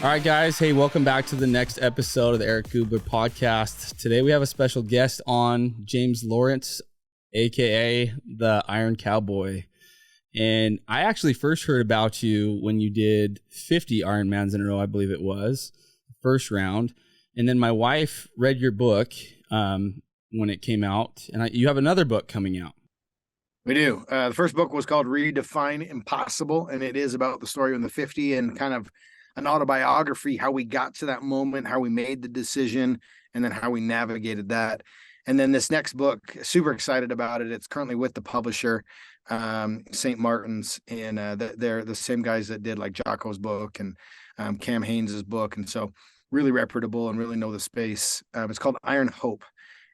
All right, guys. Hey, welcome back to the next episode of the Eric Gubler podcast. Today we have a special guest on, James Lawrence, aka the Iron Cowboy. And I actually first heard about you when you did 50 Ironmans in a row, I believe it was, first round. And then my wife read your book when it came out, and you have another book coming out. We do. The first book was called Redefine Impossible, and it is about the story of the 50 and kind of an autobiography, how we got to that moment, how we made the decision, and then how we navigated that. And then this next book, super excited about it. It's currently with the publisher, St. Martin's, and they're the same guys that did like Jocko's book and Cam Haynes's book. And so really reputable and really know the space. It's called Iron Hope.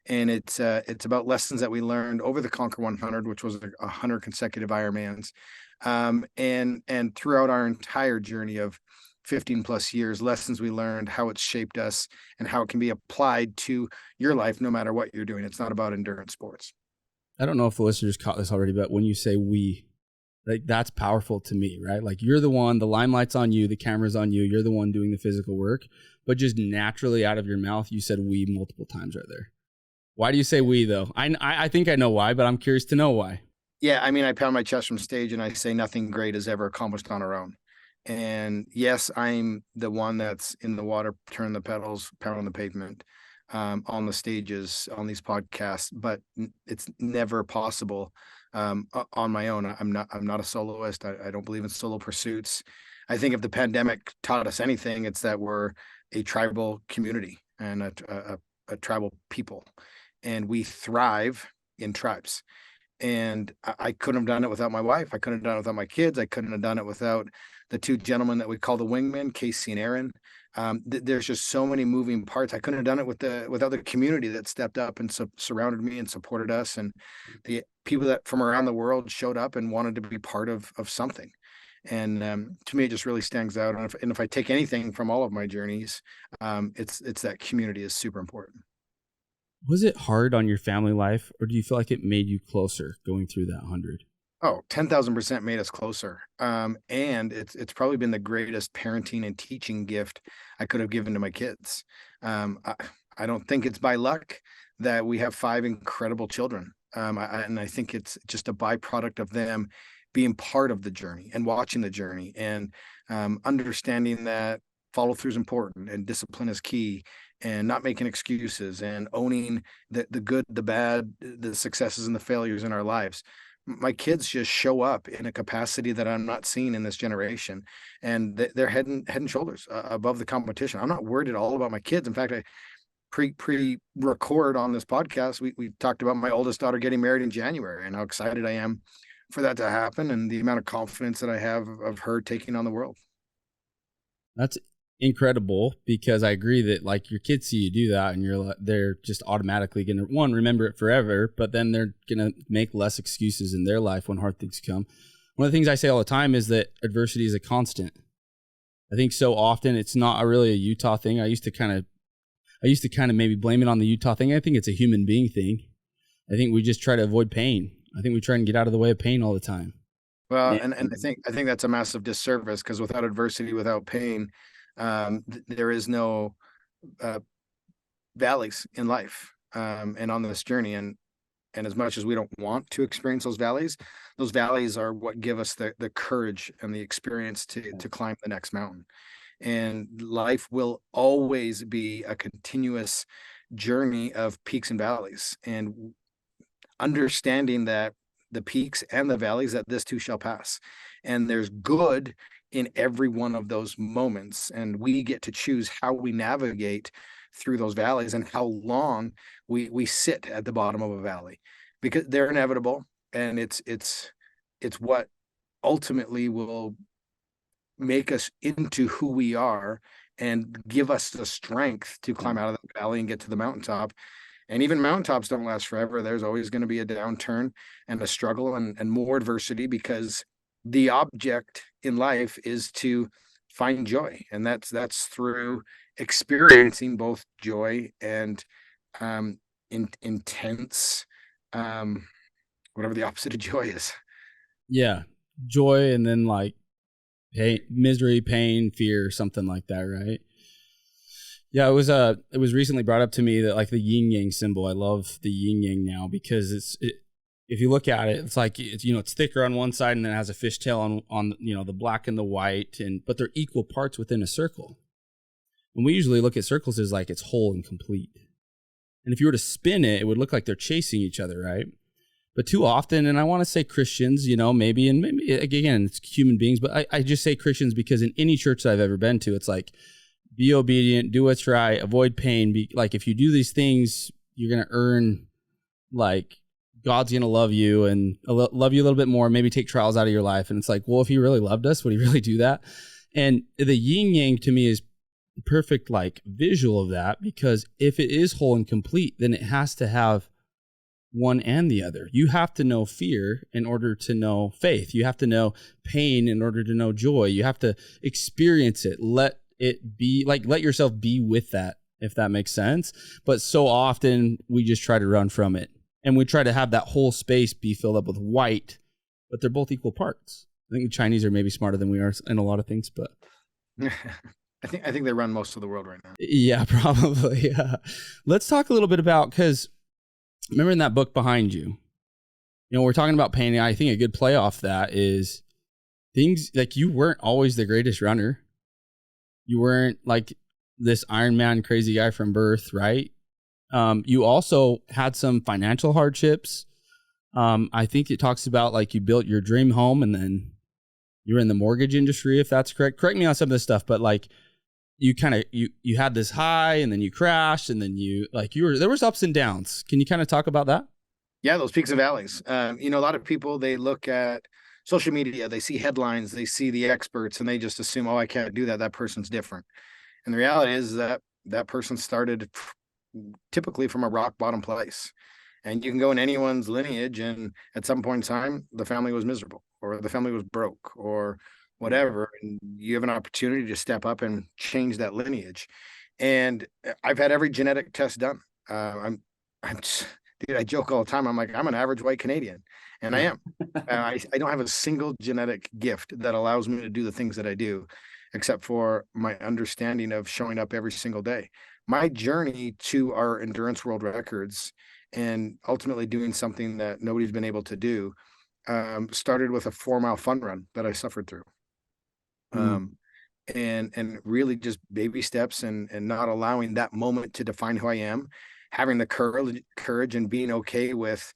And it's about lessons that we learned over the Conquer 100, which was 100 consecutive Ironmans. And throughout our entire journey of 15 plus years, lessons we learned, how it's shaped us, and how it can be applied to your life, no matter what you're doing. It's not about endurance sports. I don't know if the listeners caught this already, but when you say we, like, that's powerful to me, right? Like, you're the one, the limelight's on you, the camera's on you, you're the one doing the physical work, but just naturally out of your mouth, you said we multiple times right there. Why do you say we, though? I think I know why, but I'm curious to know why. Yeah, I mean, I pound my chest from stage and I say nothing great is ever accomplished on our own. And yes, I'm the one that's in the water, turning the pedals, pounding the pavement, on the stages, on these podcasts, but it's never possible on my own. I'm not a soloist. I don't believe in solo pursuits. I think if the pandemic taught us anything, it's that we're a tribal community and a tribal people, and we thrive in tribes. And I couldn't have done it without my wife. I couldn't have done it without my kids. I couldn't have done it without the two gentlemen that we call the wingmen, Casey and Aaron. There's just so many moving parts. I couldn't have done it without the community that stepped up and surrounded me and supported us, and the people that from around the world showed up and wanted to be part of something. And to me, it just really stands out. And if I take anything from all of my journeys, it's that community is super important. Was it hard on your family life, or do you feel like it made you closer going through that 100? Oh, 10,000% made us closer. And it's probably been the greatest parenting and teaching gift I could have given to my kids. I don't think it's by luck that we have 5 incredible children. And I think it's just a byproduct of them being part of the journey and watching the journey and understanding that follow through is important and discipline is key, and not making excuses and owning the good, the bad, the successes and the failures in our lives. My kids just show up in a capacity that I'm not seeing in this generation, and they're head and shoulders above the competition. I'm not worried at all about my kids. In fact, I pre-record on this podcast, we talked about my oldest daughter getting married in January and how excited I am for that to happen, and the amount of confidence that I have of her taking on the world. That's incredible, because I agree that, like, your kids see you do that and they're just automatically going to, one, remember it forever, but then they're going to make less excuses in their life when hard things come. One of the things I say all the time is that adversity is a constant. I think so often it's not really a Utah thing. I used to kind of maybe blame it on the Utah thing. I think it's a human being thing. I think we just try to avoid pain. I think we try and get out of the way of pain all the time. Well, and I think that's a massive disservice, because without adversity, without pain, there is no valleys in life, and on this journey. And as much as we don't want to experience those valleys are what give us the courage and the experience to climb the next mountain. And life will always be a continuous journey of peaks and valleys, and understanding that the peaks and the valleys, that this too shall pass, and there's good in every one of those moments, and we get to choose how we navigate through those valleys and how long we sit at the bottom of a valley, because they're inevitable, and it's what ultimately will make us into who we are and give us the strength to climb out of the valley and get to the mountaintop. And even mountaintops don't last forever. There's always going to be a downturn and a struggle and more adversity, because the object in life is to find joy. And that's through experiencing both joy and intense, whatever the opposite of joy is. Yeah. Joy, and then like misery, pain, fear, something like that, right? Yeah, it was recently brought up to me that like the yin yang symbol. I love the yin yang now because if you look at it, it's like it's thicker on one side and then it has a fishtail on the black and the white, but they're equal parts within a circle. And we usually look at circles as like it's whole and complete. And if you were to spin it, it would look like they're chasing each other, right? But too often, and I want to say Christians, maybe again, it's human beings, but I just say Christians because in any church that I've ever been to, it's like, be obedient, do what's right, avoid pain. Like if you do these things, you're going to earn, like, God's going to love you and love you a little bit more, maybe take trials out of your life. And it's like, well, if he really loved us, would he really do that? And the yin yang to me is the perfect like visual of that, because if it is whole and complete, then it has to have one and the other. You have to know fear in order to know faith. You have to know pain in order to know joy. You have to experience it. Let it be, like, let yourself be with that, if that makes sense. But so often we just try to run from it, and we try to have that whole space be filled up with white, but they're both equal parts. I think the Chinese are maybe smarter than we are in a lot of things, but I think they run most of the world right now. Yeah, probably. Yeah. Let's talk a little bit about, because remember in that book behind you, we're talking about pain. I think a good play off that is things like you weren't always the greatest runner. You weren't like this Ironman crazy guy from birth, right? You also had some financial hardships. I think it talks about like you built your dream home and then you were in the mortgage industry, if that's correct. Correct me on some of this stuff, but like you kind of, you had this high and then you crashed and then there was ups and downs. Can you kind of talk about that? Yeah, those peaks and valleys. A lot of people, they look at social media, they see headlines, they see the experts, and they just assume, oh, I can't do that. That person's different. And the reality is that that person started typically from a rock bottom place. And you can go in anyone's lineage, and at some point in time, the family was miserable or the family was broke or whatever. And you have an opportunity to step up and change that lineage. And I've had every genetic test done. I'm just, dude, I joke all the time. I'm like, I'm an average white Canadian, and I am. I don't have a single genetic gift that allows me to do the things that I do, except for my understanding of showing up every single day. My journey to our endurance world records and ultimately doing something that nobody's been able to do started with a 4-mile fun run that I suffered through. And really just baby steps and not allowing that moment to define who I am, having the courage and being okay with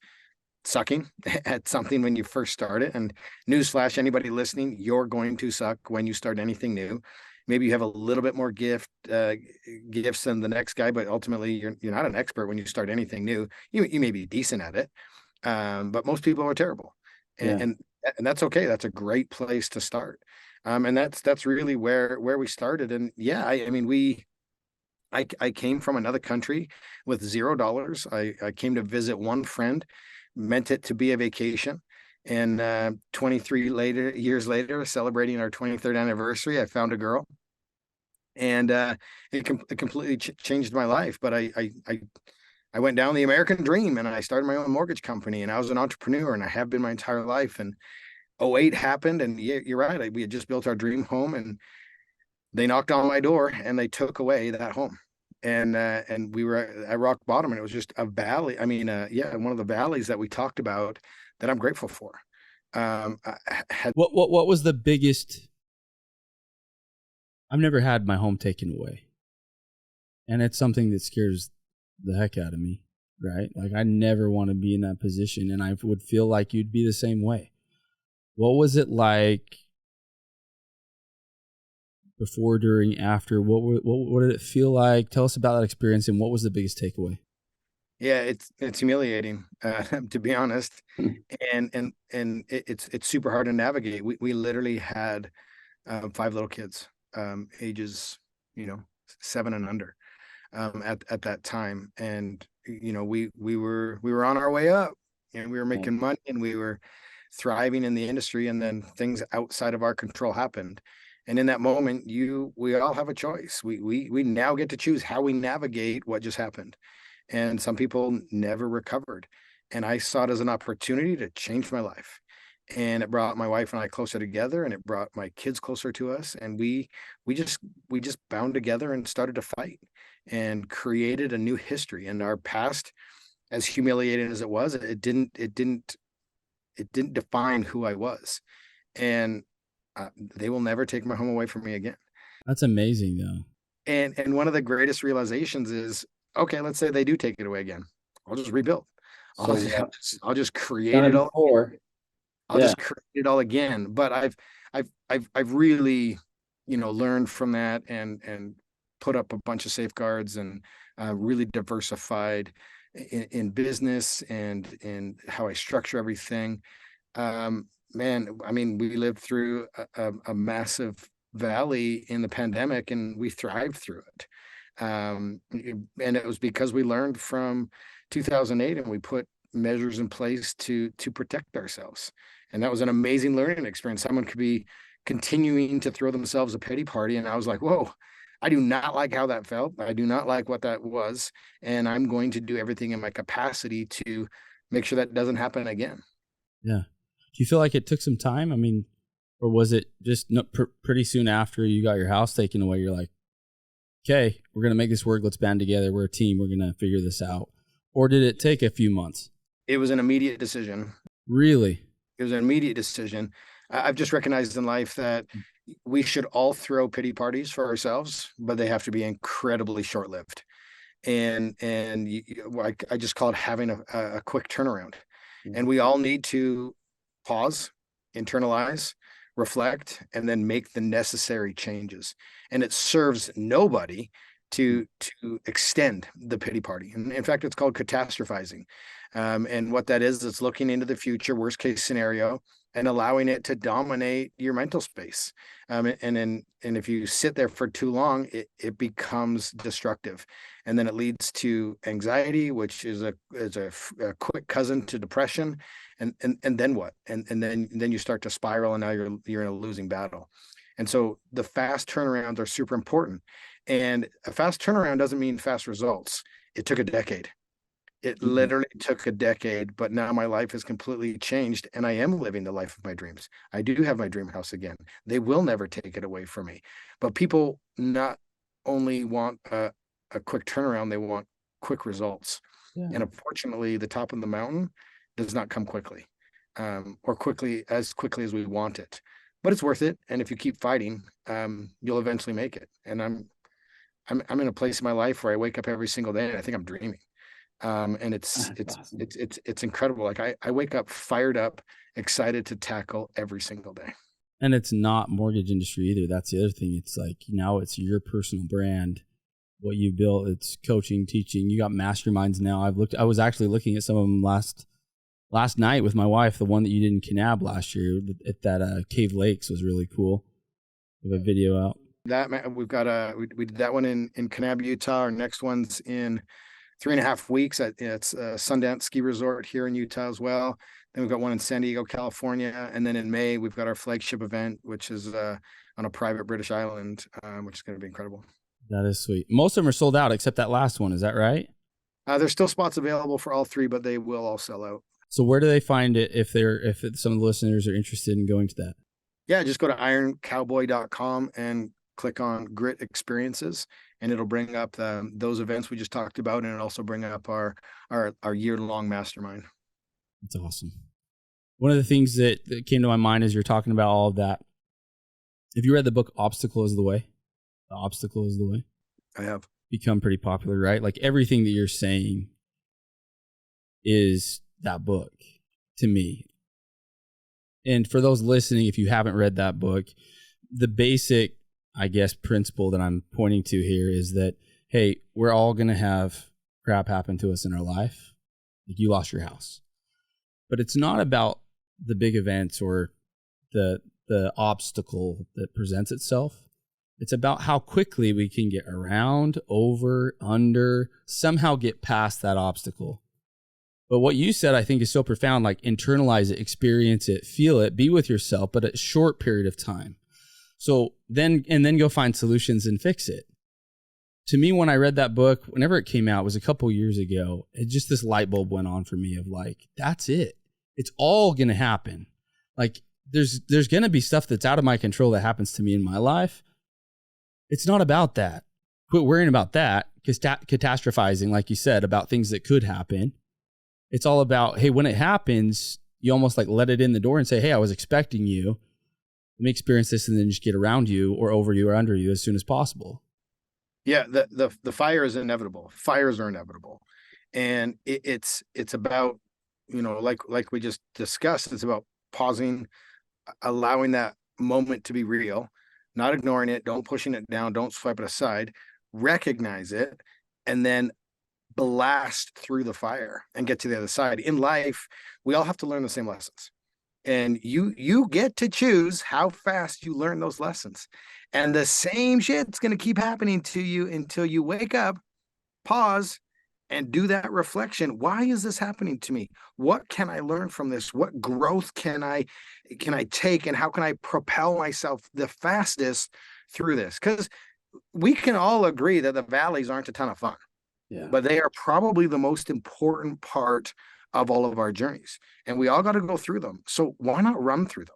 sucking at something when you first start it. And newsflash, anybody listening, you're going to suck when you start anything new. Maybe you have a little bit more gifts than the next guy, but ultimately you're not an expert when you start anything new. You may be decent at it, but most people are terrible, and that's okay. That's a great place to start, and that's really where we started. And yeah, I came from another country with $0. I came to visit one friend, meant it to be a vacation. And 23 years later, celebrating our 23rd anniversary, I found a girl, and it completely changed my life. But I went down the American dream, and I started my own mortgage company, and I was an entrepreneur, and I have been my entire life. And 2008 happened, and you're right, we had just built our dream home, and they knocked on my door, and they took away that home. And we were at rock bottom, and it was just a valley. I mean, one of the valleys that we talked about that I'm grateful for. What was the biggest? I've never had my home taken away, and it's something that scares the heck out of me, right? Like I never want to be in that position, and I would feel like you'd be the same way. What was it like before, during, after? What did it feel like? Tell us about that experience, and what was the biggest takeaway? Yeah, it's humiliating, to be honest, and it's super hard to navigate. We literally had 5 little kids, ages 7 and under, at that time, and we were on our way up, and we were making money, and we were thriving in the industry, and then things outside of our control happened. And in that moment, we all have a choice. We now get to choose how we navigate what just happened. And some people never recovered. And I saw it as an opportunity to change my life. and it brought my wife and I closer together, and it brought my kids closer to us. And we just bound together and started to fight and created a new history. And our past, as humiliating as it was, it didn't define who I was. And they will never take my home away from me again. That's amazing, though. And one of the greatest realizations is, okay, let's say they do take it away again. I'll just rebuild. So I'll just create done it all. before. I'll Yeah. just create it all again. But I've really, learned from that and put up a bunch of safeguards and really diversified in business and in how I structure everything. Man, I mean, we lived through a massive valley in the pandemic, and we thrived through it. And it was because we learned from 2008, and we put measures in place to protect ourselves. And that was an amazing learning experience. Someone could be continuing to throw themselves a pity party, and I was like, whoa, I do not like how that felt. I do not like what that was, and I'm going to do everything in my capacity to make sure that doesn't happen again. Yeah. Do you feel like it took some time? I mean, or was it just pretty soon after you got your house taken away, you're like, okay, we're going to make this work. Let's band together. We're a team. We're going to figure this out. Or did it take a few months? It was an immediate decision. Really? It was an immediate decision. I've just recognized in life that we should all throw pity parties for ourselves, but they have to be incredibly short-lived. And I just call it having a quick turnaround. And we all need to pause, internalize, reflect, and then make the necessary changes. And it serves nobody to extend the pity party. And in fact, it's called catastrophizing. And what that is, it's looking into the future, worst case scenario, and allowing it to dominate your mental space. And if you sit there for too long, it becomes destructive. And then it leads to anxiety, which is a quick cousin to depression. And then what? And then you start to spiral, and now you're in a losing battle. And so the fast turnarounds are super important. And a fast turnaround doesn't mean fast results. It took a decade. It literally took a decade, but now my life has completely changed, and I am living the life of my dreams. I do have my dream house again. They will never take it away from me. But people not only want a quick turnaround, they want quick results. Yeah. And unfortunately, the top of the mountain does not come quickly, or quickly as we want it. But it's worth it. And if you keep fighting, you'll eventually make it. And I'm in a place in my life where I wake up every single day and I think I'm dreaming. And it's incredible. Like I wake up fired up, excited to tackle every single day. And it's not mortgage industry either. That's the other thing. It's like now it's your personal brand, what you built. It's coaching, teaching. You got masterminds now. I was actually looking at some of them last night with my wife. The one that you did in Kanab last year at that Cave Lakes was really cool. We have a video out. We've got we did that one in Kanab, Utah. Our next one's in 3.5 weeks. It's a Sundance Ski Resort here in Utah as well. Then we've got one in San Diego, California. And then in May, we've got our flagship event, which is on a private British island, which is going to be incredible. That is sweet. Most of them are sold out except that last one. Is that right? There's still spots available for all three, but they will all sell out. So where do they find it if some of the listeners are interested in going to that? Yeah, just go to ironcowboy.com and click on Grit Experiences, and it'll bring up those events we just talked about, and it'll also bring up our year-long mastermind. That's awesome. One of the things that came to my mind as you're talking about all of that, have you read the book Obstacle is the Way? The Obstacle is the Way? I have. Become pretty popular, right? Like everything that you're saying is that book to me. And for those listening, if you haven't read that book, the basic, I guess, principle that I'm pointing to here is that, hey, we're all going to have crap happen to us in our life. Like you lost your house. But it's not about the big events or the obstacle that presents itself. It's about how quickly we can get around, over, under, somehow get past that obstacle. But what you said, I think, is so profound, like internalize it, experience it, feel it, be with yourself, but a short period of time. So then go find solutions and fix it. To me, when I read that book, whenever it came out, it was a couple years ago, just this light bulb went on for me of like, that's it. It's all going to happen. Like there's going to be stuff that's out of my control that happens to me in my life. It's not about that. Quit worrying about that, because catastrophizing, like you said, about things that could happen. It's all about, hey, when it happens, you almost like let it in the door and say, hey, I was expecting you. Let me experience this, and then just get around you or over you or under you as soon as possible. Yeah, the fire is inevitable. Fires are inevitable. And it's about, like we just discussed, it's about pausing, allowing that moment to be real, not ignoring it, don't pushing it down, don't swipe it aside, recognize it, and then blast through the fire and get to the other side. In life, we all have to learn the same lessons. And you get to choose how fast you learn those lessons. And the same shit's going to keep happening to you until you wake up, pause, and do that reflection. Why is this happening to me? What can I learn from this? What growth can I take, and how can I propel myself the fastest through this? Because we can all agree that the valleys aren't a ton of fun. Yeah. But they are probably the most important part of all of our journeys. And we all got to go through them. So why not run through them?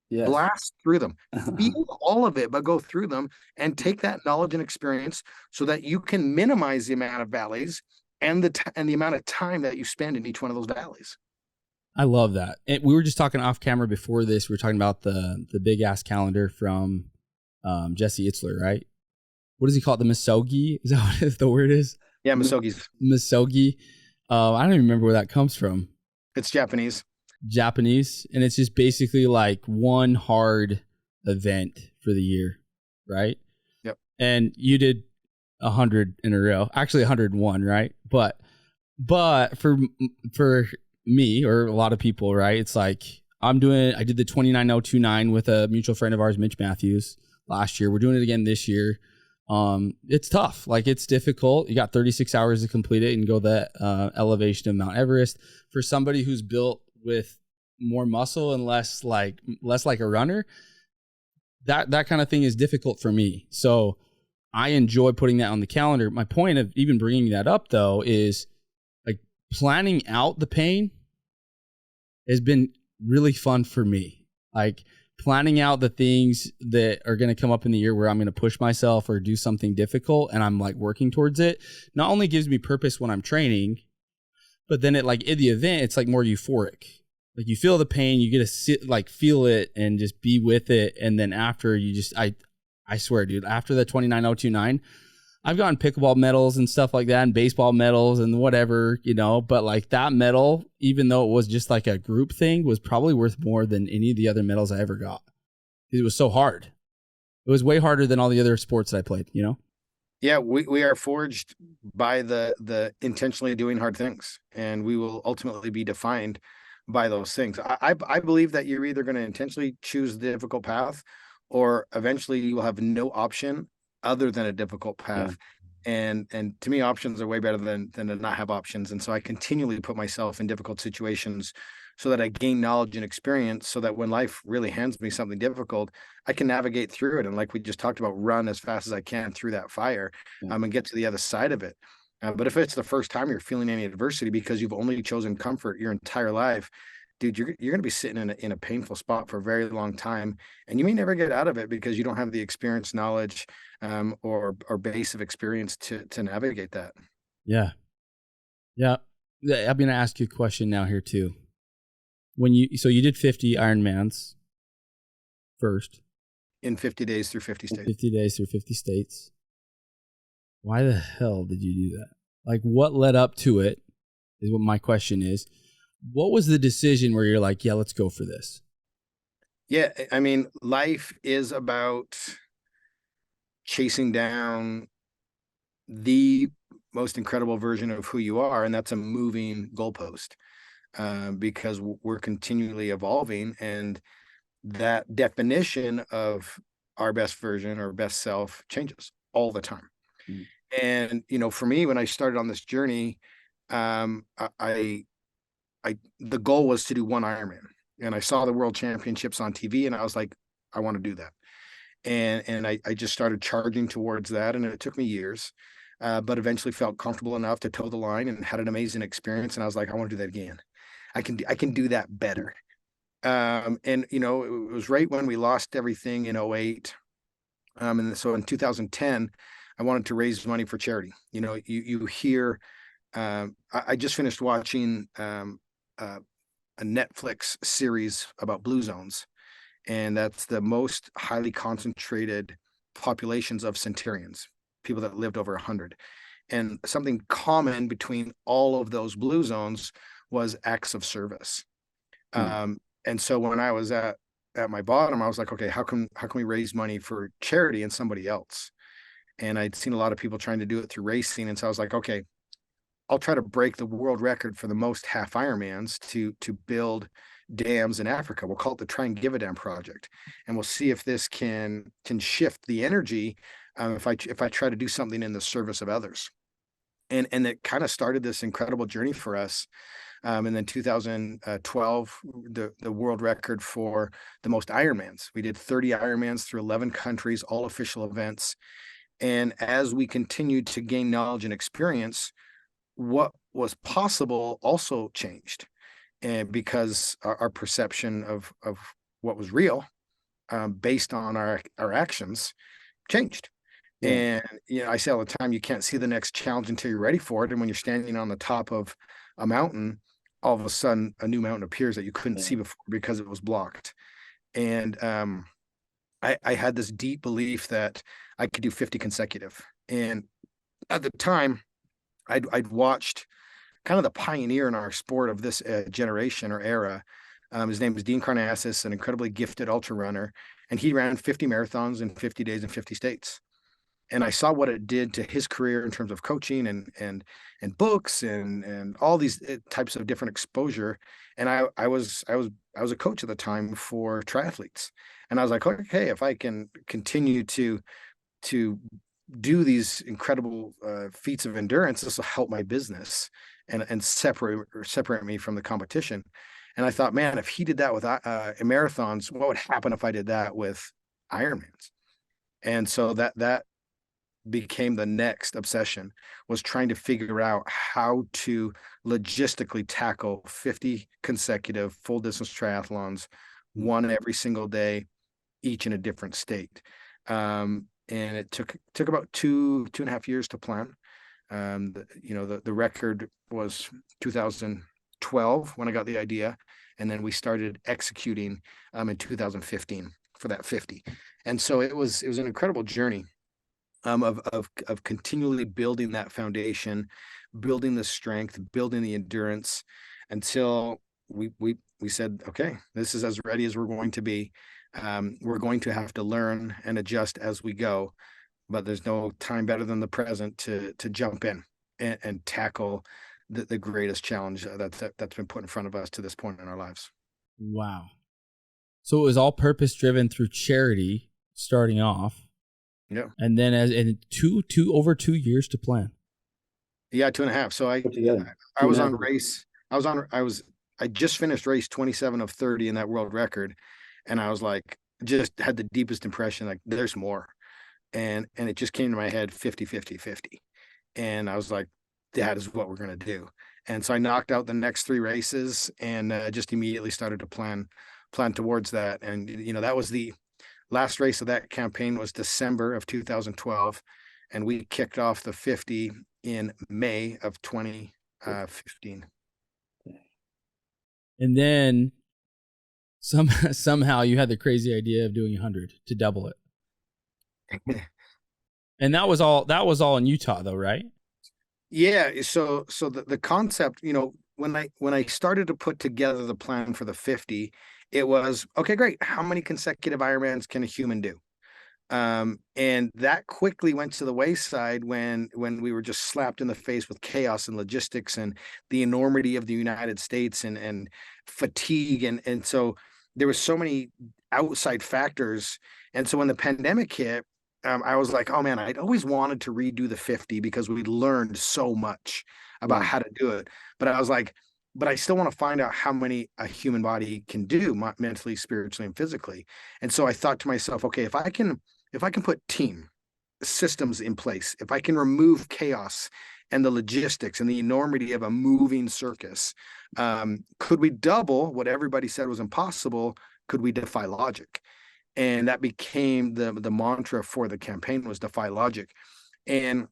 Yes. Blast through them, feel all of it, but go through them and take that knowledge and experience so that you can minimize the amount of valleys and the amount of time that you spend in each one of those valleys. I love that. And we were just talking off camera before this. We were talking about the big ass calendar from Jesse Itzler, right? What does he call it? The Misogi? Is that what the word is? Yeah, Misogi's. Misogi. I don't even remember where that comes from. It's Japanese. And it's just basically like one hard event for the year, right? Yep. And you did 100 in a row, actually 101, right? But for me, or a lot of people, right? It's like I did the 29029 with a mutual friend of ours, Mitch Matthews, last year. We're doing it again this year. It's tough. Like, it's difficult. You got 36 hours to complete it and go the elevation of Mount Everest. For somebody who's built with more muscle and less like a runner, that kind of thing is difficult for me. So I enjoy putting that on the calendar. My point of even bringing that up, though, is like planning out the pain has been really fun for me. Like, planning out the things that are going to come up in the year where I'm going to push myself or do something difficult, and I'm like working towards it, not only gives me purpose when I'm training, but then it, like, in the event, it's like more euphoric. Like, you feel the pain, you get to sit, like, feel it and just be with it. And then after, you just, I swear, dude, after the 29029, I've gotten pickleball medals and stuff like that, and baseball medals and whatever, but like that medal, even though it was just like a group thing, was probably worth more than any of the other medals I ever got. It was so hard. It was way harder than all the other sports that I played, Yeah, we are forged by the intentionally doing hard things, and we will ultimately be defined by those things. I believe that you're either going to intentionally choose the difficult path, or eventually you will have no option other than a difficult path. Yeah. And to me, options are way better than to not have options. And so I continually put myself in difficult situations so that I gain knowledge and experience, so that when life really hands me something difficult, I can navigate through it. And like we just talked about, run as fast as I can through that fire, and get to the other side of it. But if it's the first time you're feeling any adversity because you've only chosen comfort your entire life, dude, you're going to be sitting in a painful spot for a very long time, and you may never get out of it because you don't have the experience, knowledge, or base of experience to navigate that. Yeah. I'm going to ask you a question now here too. So you did 50 Ironmans first. In 50 days through 50 states. 50 days through 50 states. Why the hell did you do that? Like, what led up to it is what my question is. What was the decision where you're like, yeah, let's go for this? Yeah, I mean, life is about chasing down the most incredible version of who you are, and that's a moving goalpost, because we're continually evolving, and that definition of our best version or best self changes all the time. And for me, when I started on this journey, the goal was to do one Ironman, and I saw the world championships on TV, and I was like, I want to do that. And I just started charging towards that, and it took me years, but eventually felt comfortable enough to toe the line and had an amazing experience. And I was like, I want to do that again. I can do that better. And it was right when we lost everything in '08. And so in 2010, I wanted to raise money for charity. You hear, I just finished watching a Netflix series about blue zones, and that's the most highly concentrated populations of centurions, people that lived over 100. And something common between all of those blue zones was acts of service. And so when I was at my bottom, I was like, okay, how can we raise money for charity and somebody else? And I'd seen a lot of people trying to do it through racing, and so I was like, okay, I'll try to break the world record for the most half Ironmans to build dams in Africa. We'll call it the Try and Give a Dam project, and we'll see if this can shift the energy, if I try to do something in the service of others. And it kind of started this incredible journey for us. And then 2012, the world record for the most Ironmans. We did 30 Ironmans through 11 countries, all official events. And as we continued to gain knowledge and experience, what was possible also changed, and because our perception of what was real, based on our actions, changed. Yeah. And I say all the time, you can't see the next challenge until you're ready for it. And when you're standing on the top of a mountain, all of a sudden a new mountain appears that you couldn't see before because it was blocked. And I had this deep belief that I could do 50 consecutive. And at the time, I'd watched kind of the pioneer in our sport of this generation or era. His name is Dean Karnassus, an incredibly gifted ultra runner, and he ran 50 marathons in 50 days in 50 states. And I saw what it did to his career in terms of coaching and books and all these types of different exposure. And I was a coach at the time for triathletes, and I was like, okay, if I can continue to do these incredible feats of endurance, this will help my business and separate me from the competition. And I thought, man, if he did that with marathons, what would happen if I did that with Ironmans? And so that became the next obsession, was trying to figure out how to logistically tackle 50 consecutive full distance triathlons, one every single day, each in a different state. And it took about two and a half years to plan. The record was 2012 when I got the idea, and then we started executing in 2015 for that 50. And so it was an incredible journey of continually building that foundation, building the strength, building the endurance, until we said, okay, this is as ready as we're going to be. We're going to have to learn and adjust as we go, but there's no time better than the present to jump in and tackle the greatest challenge that's been put in front of us to this point in our lives. Wow. So it was all purpose driven through charity starting off. Yeah. And then over 2 years to plan. Yeah, 2.5. So I just finished race 27 of 30 in that world record. And I was like, just had the deepest impression, like there's more. And it just came to my head, 50, 50, 50. And I was like, that is what we're going to do. And so I knocked out the next 3 races and just immediately started to plan towards that. And, that was the last race of that campaign, was December of 2012. And we kicked off the 50 in May of 2015. And then somehow you had the crazy idea of doing 100 to double it. And that was all in Utah though, right? Yeah. So the concept, when I started to put together the plan for the 50, it was, okay, great. How many consecutive Ironmans can a human do? And that quickly went to the wayside when we were just slapped in the face with chaos and logistics and the enormity of the United States and fatigue. And so there were so many outside factors. And so when the pandemic hit, I was like, oh man, I'd always wanted to redo the 50 because we learned so much about how to do it. But I was like, but I still want to find out how many a human body can do mentally, spiritually, and physically. And so I thought to myself, okay, if I can put team systems in place, if I can remove chaos and the logistics and the enormity of a moving circus. Could we double what everybody said was impossible? Could we defy logic? And that became the mantra for the campaign, was defy logic. And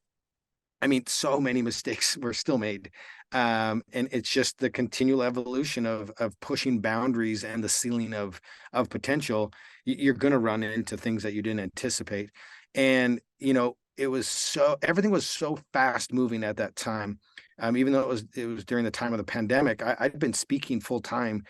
I mean, so many mistakes were still made. And it's just the continual evolution of pushing boundaries and the ceiling of potential. You're going to run into things that you didn't anticipate. And, everything was so fast moving at that time. Even though it was during the time of the pandemic, I'd been speaking full time,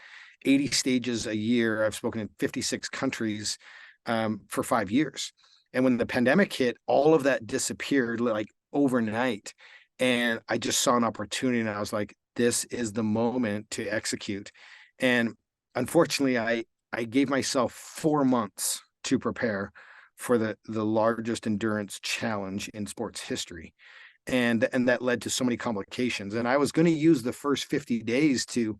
80 stages a year. I've spoken in 56 countries for 5 years. And when the pandemic hit, all of that disappeared like overnight. And I just saw an opportunity, and I was like, this is the moment to execute. And unfortunately, I gave myself 4 months to prepare for the largest endurance challenge in sports history. And that led to so many complications. And I was going to use the first 50 days to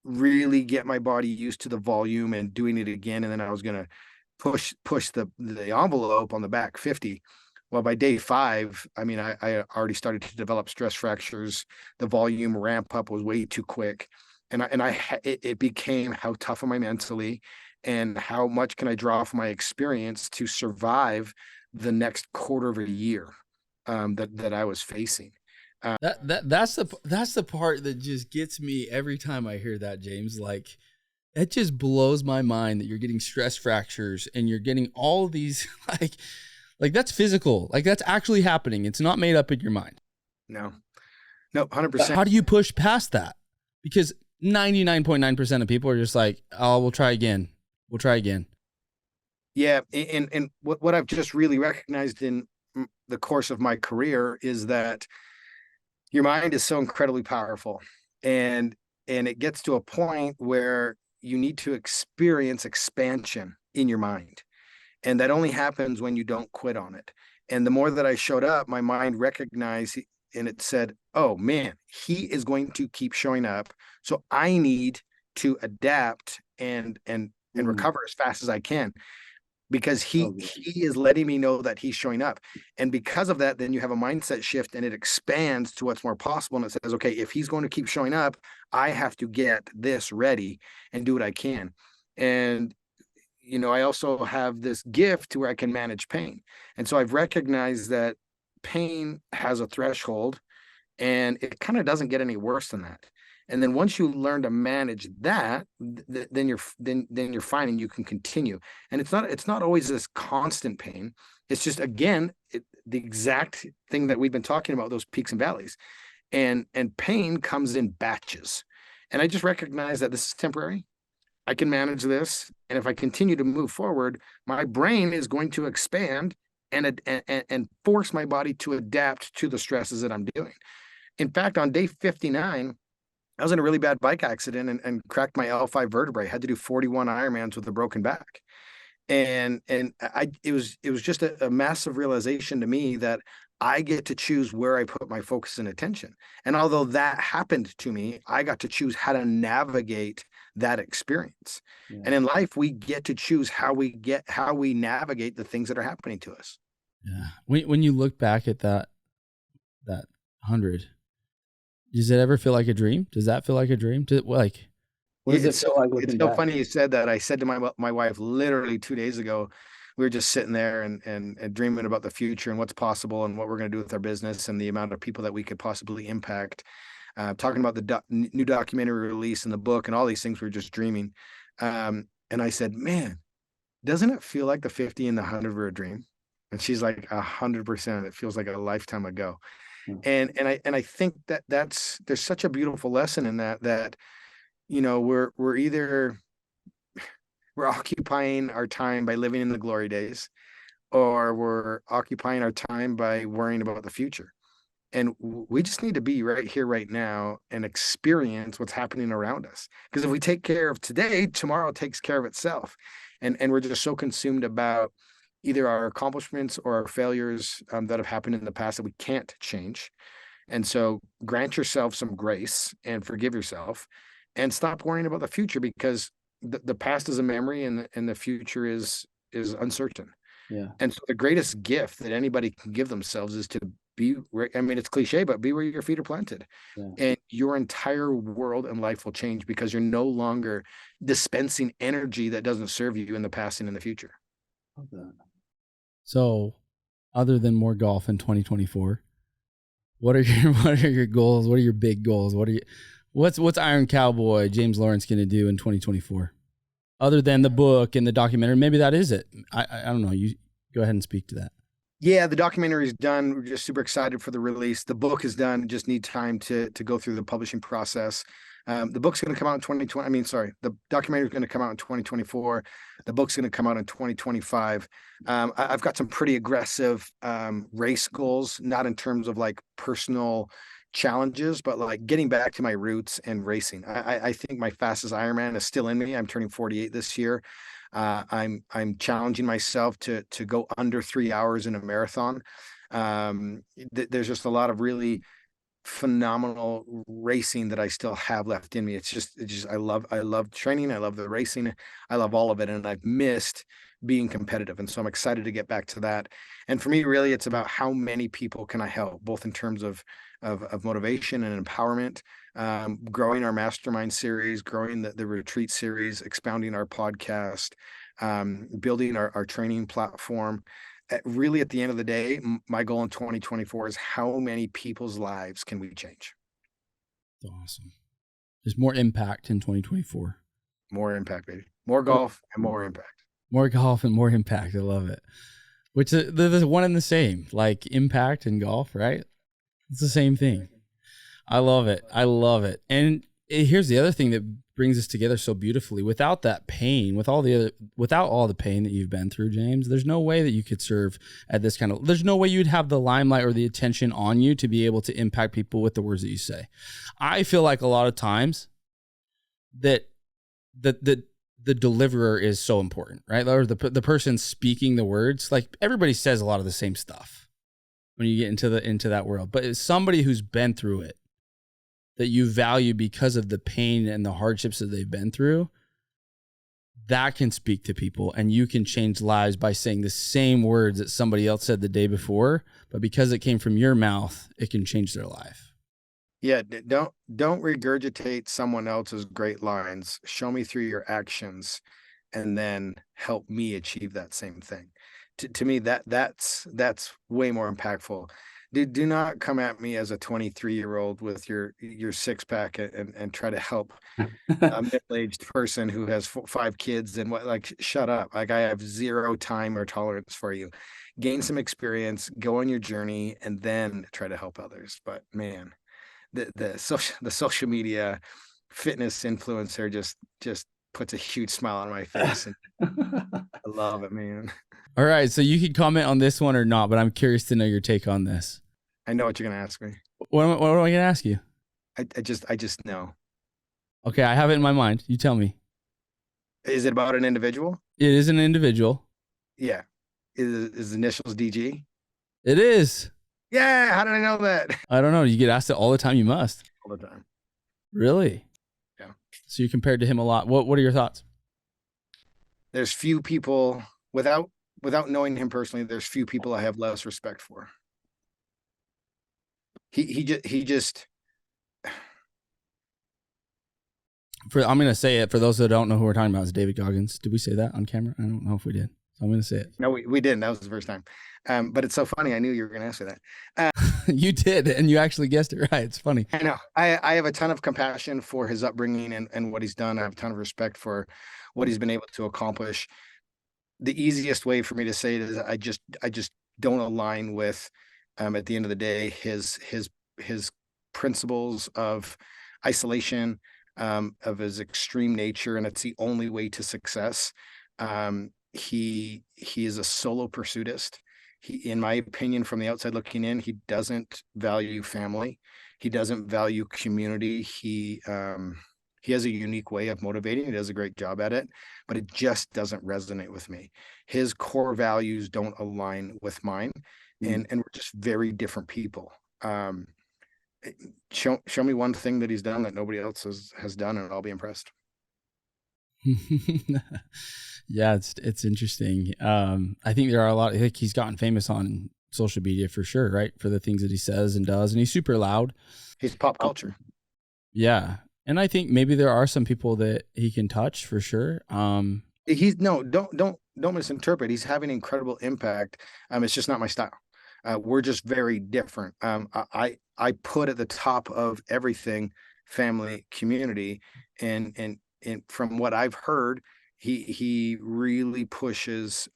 really get my body used to the volume and doing it again. And then I was going to push the envelope on the back 50. Well, by day 5, I mean, I already started to develop stress fractures. The volume ramp up was way too quick. It became, how tough am I mentally, and how much can I draw from my experience to survive the next quarter of a year that I was facing. That's the part that just gets me every time I hear that, James. Like, it just blows my mind that you're getting stress fractures and you're getting all these like that's physical. Like, that's actually happening. It's not made up in your mind. No, 100%. How do you push past that? Because 99.9% of people are just like, oh, we'll try again. We'll try again. Yeah. And what I've just really recognized in the course of my career is that your mind is so incredibly powerful, and it gets to a point where you need to experience expansion in your mind. And that only happens when you don't quit on it. And the more that I showed up, my mind recognized, and it said, oh man, he is going to keep showing up. So I need to adapt and recover as fast as I can, because he is letting me know that he's showing up. And because of that, then you have a mindset shift, and it expands to what's more possible. And it says, okay, if he's going to keep showing up, I have to get this ready and do what I can. And I also have this gift to where I can manage pain. And so I've recognized that pain has a threshold, and it kind of doesn't get any worse than that. And then once you learn to manage that, then you're fine, and you can continue. And it's not always this constant pain. It's just, again, the exact thing that we've been talking about, those peaks and valleys. And pain comes in batches. And I just recognize that this is temporary. I can manage this. And if I continue to move forward, my brain is going to expand and force my body to adapt to the stresses that I'm doing. In fact, on day 59, I was in a really bad bike accident and cracked my L5 vertebrae. I had to do 41 Ironmans with a broken back. And it was just a massive realization to me that I get to choose where I put my focus and attention. And although that happened to me, I got to choose how to navigate that experience. Yeah. And in life, we get to choose how we navigate the things that are happening to us. Yeah. When you look back at that 100, does it ever feel like a dream? Does that feel like a dream? What does it feel like? It's so funny you said that. I said to my wife literally 2 days ago, we were just sitting there and dreaming about the future and what's possible and what we're going to do with our business and the amount of people that we could possibly impact. Talking about the new documentary release and the book and all these things, we were just dreaming. And I said, man, doesn't it feel like the 50 and the 100 were a dream? And she's like, 100%. It feels like a lifetime ago. And I think there's such a beautiful lesson in that we're occupying our time by living in the glory days, or we're occupying our time by worrying about the future. And we just need to be right here, right now, and experience what's happening around us. Because if we take care of today, tomorrow takes care of itself. And we're just so consumed about either our accomplishments or our failures that have happened in the past that we can't change. And so grant yourself some grace and forgive yourself and stop worrying about the future, because the past is a memory and the future is uncertain. Yeah. And so the greatest gift that anybody can give themselves is to I mean, it's cliche, but be where your feet are planted. Yeah. And your entire world and life will change because you're no longer dispensing energy that doesn't serve you in the past and in the future. So, other than more golf in 2024, what are your goals? What are your big goals? What's Iron Cowboy James Lawrence going to do in 2024? Other than the book and the documentary, maybe that is it. I don't know. You go ahead and speak to that. Yeah, the documentary is done. We're just super excited for the release. The book is done. Just need time to go through the publishing process. The book's going to come out in 2020. I mean, sorry, the documentary is going to come out in 2024. The book's going to come out in 2025. I've got some pretty aggressive race goals, not in terms of like personal challenges, but like getting back to my roots and racing. I think my fastest Ironman is still in me. I'm turning 48 this year. I'm challenging myself to go under 3 hours in a marathon. There's just a lot of really phenomenal racing that I still have left in me. It's just I love training. I love the racing. I love all of it, and I've missed being competitive. And so I'm excited to get back to that. And for me, really, it's about how many people can I help, both in terms of motivation and empowerment, growing our mastermind series, growing the retreat series, expounding our podcast, building our training platform. Really, at the end of the day, my goal in 2024 is how many people's lives can we change? Awesome. There's more impact in 2024. More impact, baby. More golf and more impact. More golf and more impact. I love it. Which they're one and the same, like impact and golf, right? It's the same thing. I love it. I love it. And here's the other thing that brings us together so beautifully. Without that pain, without all the pain that you've been through, James, there's no way that you could serve at this kind of, there's no way you'd have the limelight or the attention on you to be able to impact people with the words that you say. I feel like a lot of times that the deliverer is so important, right? Or the person speaking the words, like everybody says a lot of the same stuff when you get into that world, but it's somebody who's been through it that you value because of the pain and the hardships that they've been through, that can speak to people, and you can change lives by saying the same words that somebody else said the day before, but because it came from your mouth, it can change their life. Yeah, don't regurgitate someone else's great lines. Show me through your actions, and then help me achieve that same thing. To me, that's way more impactful. Do not come at me as a 23-year-old with your six pack and try to help a middle-aged person who has 5 kids and like, shut up. Like, I have zero time or tolerance for you. Gain some experience, go on your journey, and then try to help others. But man, the social media fitness influencer just puts a huge smile on my face, and I love it, man. All right, so you can comment on this one or not, but I'm curious to know your take on this. I know what you're gonna ask me. What am I going to ask you? I just know. Okay, I have it in my mind. You tell me. Is it about an individual? It is an individual. Yeah. Is initials DG? It is. Yeah. How did I know that? I don't know. You get asked it all the time. You must. All the time. Really? Yeah. So you compared to him a lot. What are your thoughts? There's few people without knowing him personally. There's few people I have less respect for. He just. I'm going to say it for those that don't know who we're talking about. It's David Goggins. Did we say that on camera? I don't know if we did. So I'm going to say it. No, we didn't. That was the first time. But it's so funny. I knew you were going to ask me that. You did, and you actually guessed it right. It's funny. I know. I have a ton of compassion for his upbringing and what he's done. I have a ton of respect for what he's been able to accomplish. The easiest way for me to say it is I just don't align with, at the end of the day, his principles of isolation, of his extreme nature, and it's the only way to success. He is a solo pursuitist. He, in my opinion, from the outside looking in, he doesn't value family. He doesn't value community. He has a unique way of motivating. He does a great job at it, but it just doesn't resonate with me. His core values don't align with mine, and we're just very different people. Show me one thing that he's done that nobody else has done, and I'll be impressed. Yeah, it's interesting. I think there are a lot. I think he's gotten famous on social media for sure, right? For the things that he says and does. And he's super loud. He's pop culture. Yeah. And I think maybe there are some people that he can touch for sure. He's no, don't misinterpret. He's having incredible impact. It's just not my style. We're just very different. I put at the top of everything family, community, and from what I've heard, he really pushes.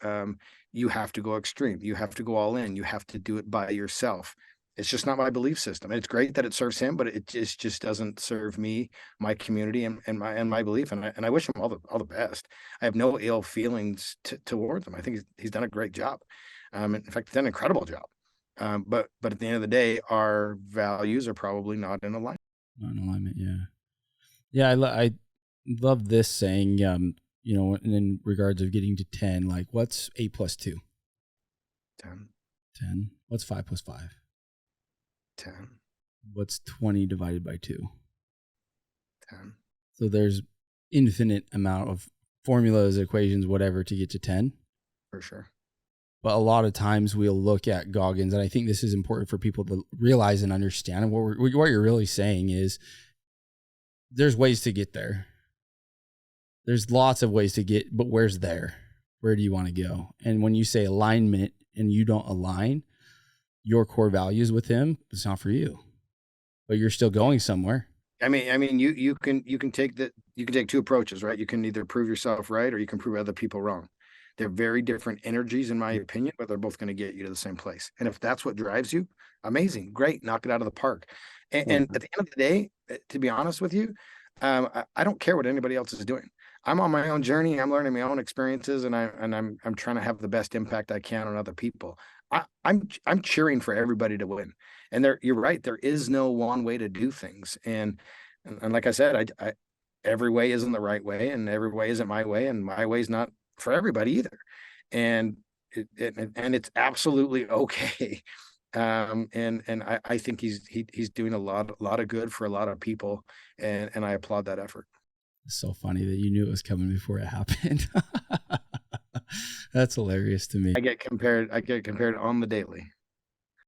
You have to go extreme. You have to go all in. You have to do it by yourself. It's just not my belief system. It's great that it serves him, but it just doesn't serve me, my community, and my belief. And I wish him all the best. I have no ill feelings towards him. I think he's done a great job. In fact, he's done an incredible job. But at the end of the day, our values are probably not in alignment. Not in alignment, yeah. Yeah, I love this saying, in regards of getting to 10, like what's 8 plus 2? 10. 10. What's 5 plus 5? 10. What's 20 divided by 2? 10. So there's infinite amount of formulas, equations, whatever to get to 10. For sure. But a lot of times we'll look at Goggins, and I think this is important for people to realize and understand. And what you're really saying is there's ways to get there. There's lots of ways to get, but where's there? Where do you want to go? And when you say alignment and you don't align your core values with him, it's not for you. But you're still going somewhere. I mean, you can take two approaches, right? You can either prove yourself right or you can prove other people wrong. They're very different energies, in my opinion, but they're both going to get you to the same place. And if that's what drives you, amazing, great, knock it out of the park. And at the end of the day, to be honest with you, I don't care what anybody else is doing. I'm on my own journey. I'm learning my own experiences, and I'm trying to have the best impact I can on other people. I'm cheering for everybody to win. And you're right. There is no one way to do things. And like I said, I every way isn't the right way, and every way isn't my way, and my way's not for everybody either. And it's absolutely okay. And I think he's doing a lot of good for a lot of people, and I applaud that effort. It's so funny that you knew it was coming before it happened. That's hilarious to me. I get compared on the daily.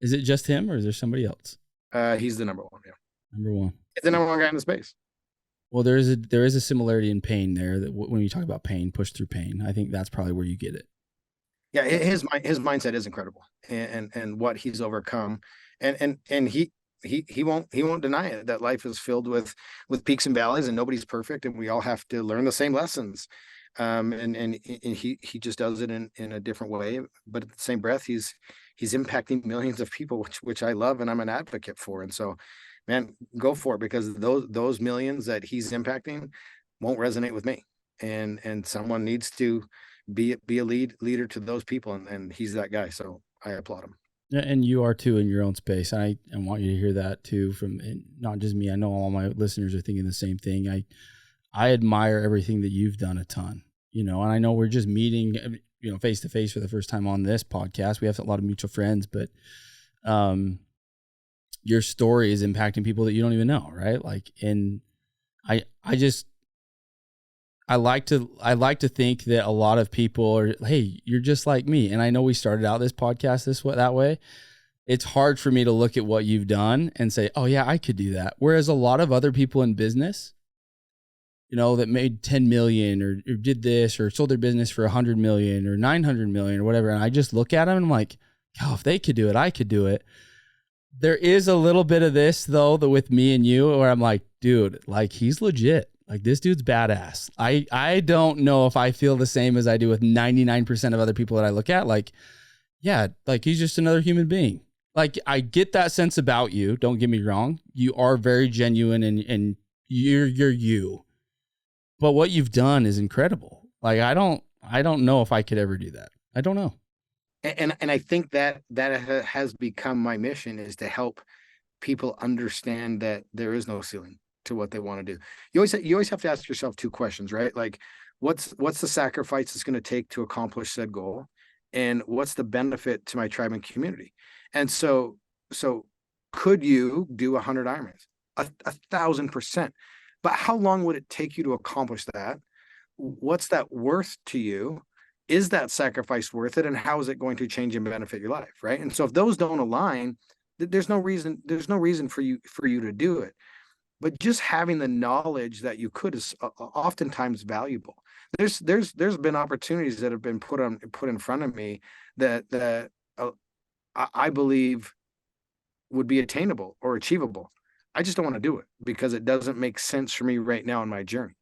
Is it just him or is there somebody else? He's the number one. Yeah. Number one. He's the number one guy in the space. Well, there is a similarity in pain there, that when you talk about pain, push through pain, I think that's probably where you get it. Yeah, his mindset is incredible, and what he's overcome, and he won't deny it, that life is filled with peaks and valleys, and nobody's perfect, and we all have to learn the same lessons. And he just does it in a different way, but at the same breath, he's impacting millions of people, which I love, and I'm an advocate for. And so, man, go for it, because those millions that he's impacting won't resonate with me, and someone needs to be a leader to those people, and he's that guy. So I applaud him. Yeah, and you are too in your own space. I want you to hear that too, from not just me. I know all my listeners are thinking the same thing. I admire everything that you've done a ton, and I know we're just meeting, face to face for the first time on this podcast. We have a lot of mutual friends, but your story is impacting people that you don't even know, right? Like, and I like to think that a lot of people are, hey, you're just like me. And I know we started out this podcast that way. It's hard for me to look at what you've done and say, oh yeah, I could do that. Whereas a lot of other people in business, that made 10 million or did this or sold their business for 100 million or 900 million or whatever. And I just look at them and I'm like, oh, if they could do it, I could do it. There is a little bit of this though, that with me and you, where I'm like, dude, like he's legit. Like this dude's badass. I don't know if I feel the same as I do with 99% of other people that I look at. Like, yeah, like he's just another human being. Like I get that sense about you. Don't get me wrong. You are very genuine and you're you. But what you've done is incredible. Like I don't know if I could ever do that. I don't know. And I think that has become my mission, is to help people understand that there is no ceiling to what they want to do. You always have to ask yourself two questions, right? Like, what's the sacrifice it's going to take to accomplish said goal, and what's the benefit to my tribe and community? And so could you do 100 Ironmans? 1,000%. But how long would it take you to accomplish that? What's that worth to you? is that sacrifice worth it? And how is it going to change and benefit your life? Right. And so if those don't align, there's no reason for you to do it. But just having the knowledge that you could is oftentimes valuable. There's been opportunities that have been put in front of me that I believe would be attainable or achievable. I just don't want to do it because it doesn't make sense for me right now in my journey.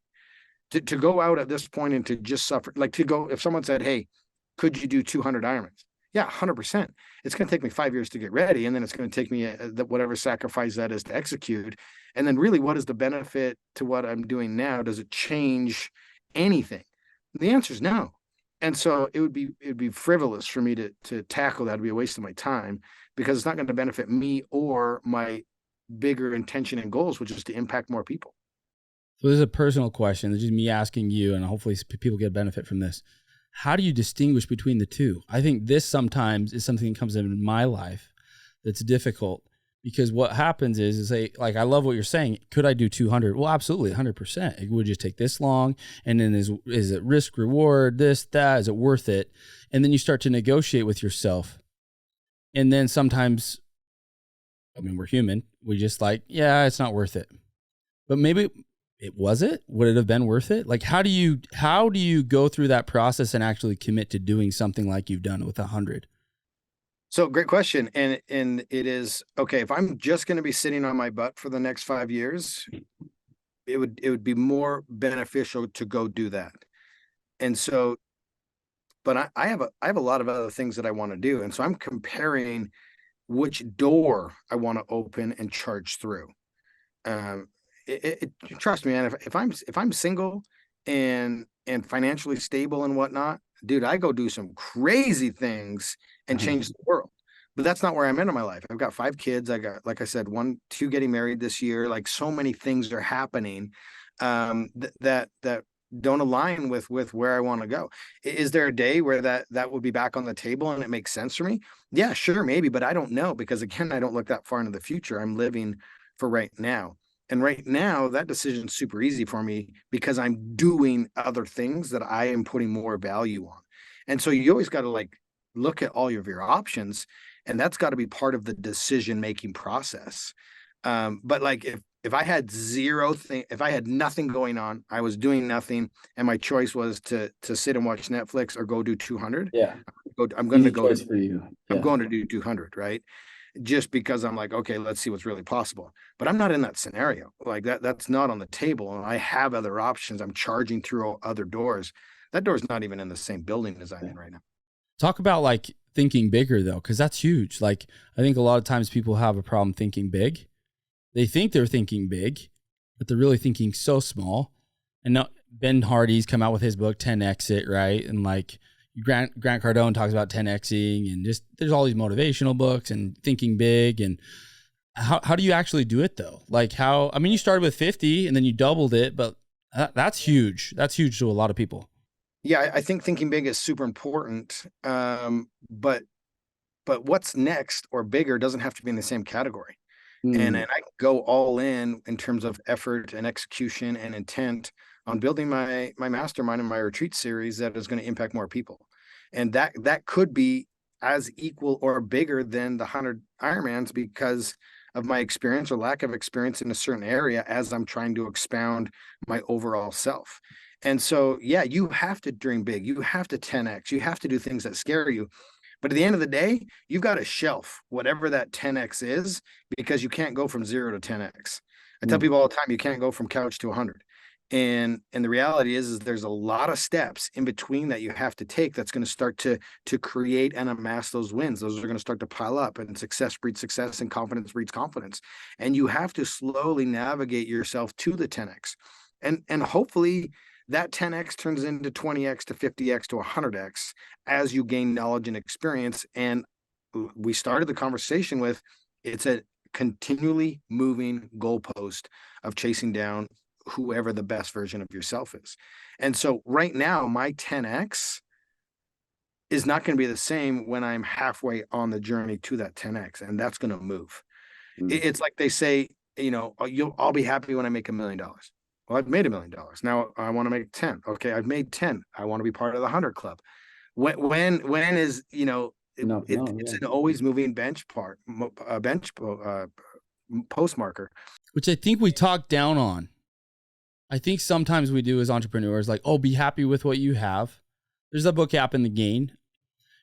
To go out at this point and to just suffer, like to go, if someone said, hey, could you do 200 Ironmans? Yeah, 100%. It's going to take me 5 years to get ready. And then it's going to take me whatever sacrifice that is to execute. And then really, what is the benefit to what I'm doing now? Does it change anything? The answer is no. And so it'd be frivolous for me to tackle that. It'd be a waste of my time because it's not going to benefit me or my bigger intention and goals, which is to impact more people. So this is a personal question. It's just me asking you, and hopefully people get benefit from this. How do you distinguish between the two? I think this sometimes is something that comes in my life that's difficult because what happens is like, I love what you're saying. Could I do 200? Well, absolutely, 100%. It would just take this long. And then is it risk reward, this, that, is it worth it? And then you start to negotiate with yourself. And then sometimes, I mean, we're human. We just like, yeah, it's not worth it. But maybe would it have been worth it? Like, how do you go through that process and actually commit to doing something like you've done with 100? So great question. And it is, okay, if I'm just going to be sitting on my butt for the next 5 years, it would be more beneficial to go do that. And so, but I have a lot of other things that I want to do. And so I'm comparing which door I want to open and charge through. Trust me, man, if I'm single and financially stable and whatnot, dude, I go do some crazy things and change the world. But that's not where I'm in my life. I've got 5 kids. I got, like I said, 2 getting married this year. Like, so many things are happening that don't align with where I want to go. Is there a day where that would be back on the table and it makes sense for me? Yeah, sure, maybe, but I don't know, because again, I don't look that far into the future. I'm living for right now. And right now, that decision's super easy for me because I'm doing other things that I am putting more value on. And so you always got to like look at all of your options, and that's got to be part of the decision-making process. But like if I had if I had nothing going on, I was doing nothing, and my choice was to sit and watch Netflix or go do 200. Yeah. I'm going to go choice for you. Yeah. I'm going to do 200, right? Just because I'm like, okay, let's see what's really possible. But I'm not in that scenario. Like that's not on the table. And I have other options. I'm charging through other doors. That door's not even in the same building as I'm in right now. Talk about like thinking bigger though, because that's huge. Like, I think a lot of times people have a problem thinking big. They think they're thinking big, but they're really thinking so small. And now Ben Hardy's come out with his book 10X It, right? And like Grant Cardone talks about 10Xing, and just there's all these motivational books and thinking big. And how do you actually do it though? Like you started with 50 and then you doubled it, but that's huge. That's huge to a lot of people. Yeah, I think thinking big is super important. But what's next or bigger doesn't have to be in the same category. And I go all in terms of effort and execution and intent on building my mastermind and my retreat series that is going to impact more people. And that could be as equal or bigger than the 100 Ironmans because of my experience or lack of experience in a certain area as I'm trying to expound my overall self. And so, yeah, you have to dream big. You have to 10X. You have to do things that scare you. But at the end of the day, you've got to shelf whatever that 10X is, because you can't go from 0 to 10X. I tell people all the time, you can't go from couch to 100. And the reality is there's a lot of steps in between that you have to take that's going to start to create and amass those wins. Those are going to start to pile up, and success breeds success and confidence breeds confidence. And you have to slowly navigate yourself to the 10X. And hopefully that 10X turns into 20X to 50X to 100X as you gain knowledge and experience. And we started the conversation with, it's a continually moving goalpost of chasing down whoever the best version of yourself is. And so right now, my 10X is not going to be the same when I'm halfway on the journey to that 10X, and that's going to move. It's like they say, I'll be happy when I make $1 million. Well, I've made $1 million. Now I want to make 10. Okay, I've made 10. I want to be part of the 100 club. When is, No, no, it's yeah. an always moving post marker. Which I think we talk down on. I think sometimes we do as entrepreneurs, like, oh, be happy with what you have. There's a book, App in the Gain,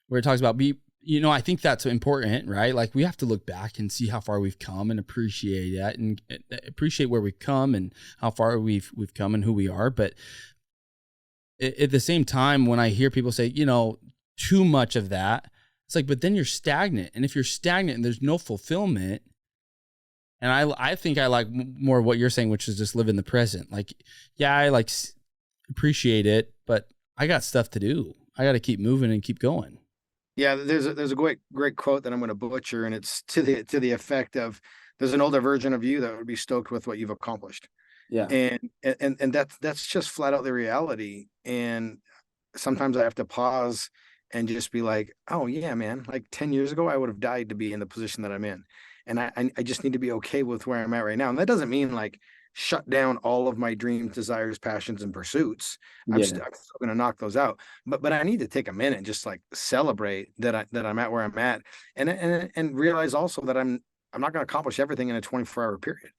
where it talks about I think that's important, right? Like we have to look back and see how far we've come and appreciate that and appreciate where we've come and how far we've come and who we are. But at the same time, when I hear people say, too much of that, it's like, but then you're stagnant. And if you're stagnant and there's no fulfillment, and I think I like more what you're saying, which is just live in the present. Like, yeah, I like appreciate it, but I got stuff to do. I got to keep moving and keep going. Yeah, there's a great quote that I'm going to butcher, and it's to the effect of, "There's an older version of you that would be stoked with what you've accomplished." Yeah. And that's just flat out the reality. And sometimes I have to pause and just be like, "Oh yeah, man! Like 10 years ago, I would have died to be in the position that I'm in, and I just need to be okay with where I'm at right now." And that doesn't mean like shut down all of my dreams, desires, passions, and pursuits. I'm still going to knock those out, but I need to take a minute and just like celebrate that I'm at where I'm at, and realize also that I'm not going to accomplish everything in a 24-hour period.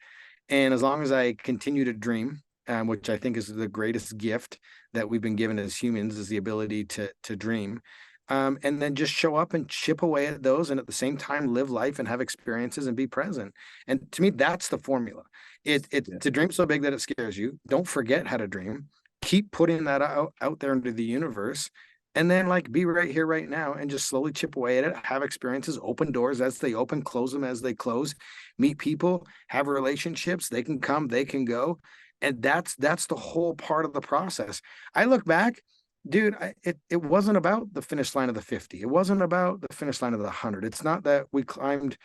And as long as I continue to dream, which I think is the greatest gift that we've been given as humans, is the ability to dream, and then just show up and chip away at those, and at the same time live life and have experiences and be present. And to me, that's the formula. To dream so big that it scares you. Don't forget how to dream. Keep putting that out there into the universe, and then like be right here, right now, and just slowly chip away at it. Have experiences, open doors as they open, close them as they close. Meet people, have relationships. They can come, they can go, and that's the whole part of the process. I look back, dude. It wasn't about the finish line of the 50. It wasn't about the finish line of the 100. It's not that we climbed